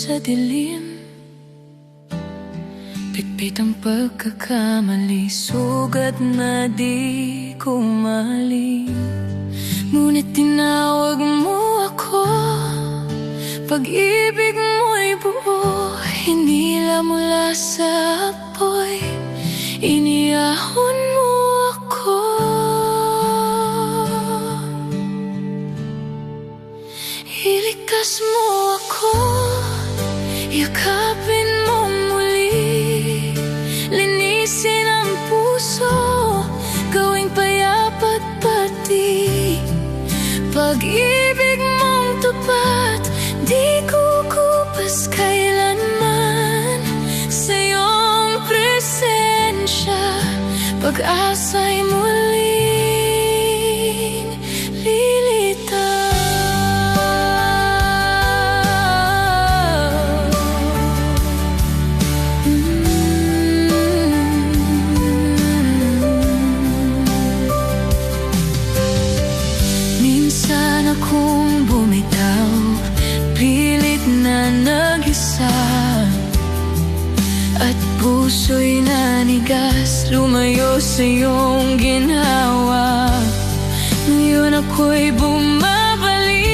sa dilim. Pitpit ang pagkakamali, sugat na di ko mahalin. Ngunit tinawag mo ako, pag-ibig mo'y buo. Hinila mula sa apoy, iniyahon mo ako. Iligtas mo ako, yakapin mo muli. Linisin ang puso, gawing payapat pati. Pag-ibig mong tapat, di kukupas kailanman. Sa iyong presensya, pag-asa'y muling lilitaw. Minsan akong bumitaw, pilit na nag-isa, at puso'y nanigas, lumayo sa iyong ginawa. Ngayon ako'y bumabalik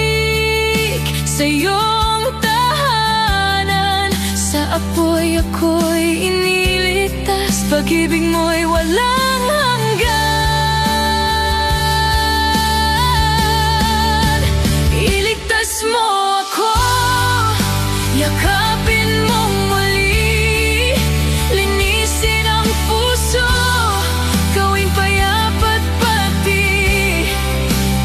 sa iyong tahanan. Sa apoy ako'y iniligtas, pag-ibig mo'y walang hanggan. Iligtas mo ako, yakapin mong muli. Linisin ang puso, gawing payapat pati.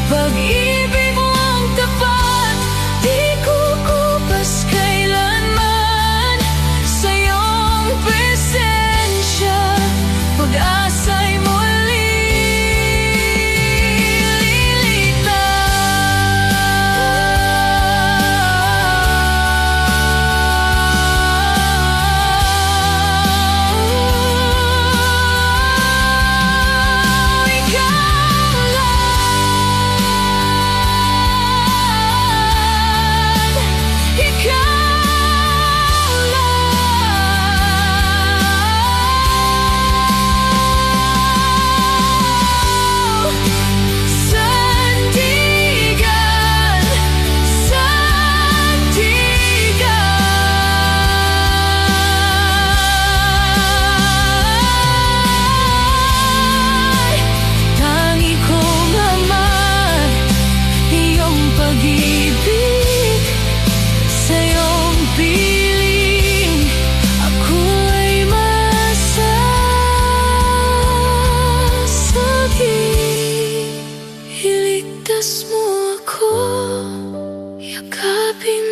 Pag-ibig mong tapat, di kukupas kailanman. Sa iyong presensya, pag-asa'y iligtas mo ako, yakapin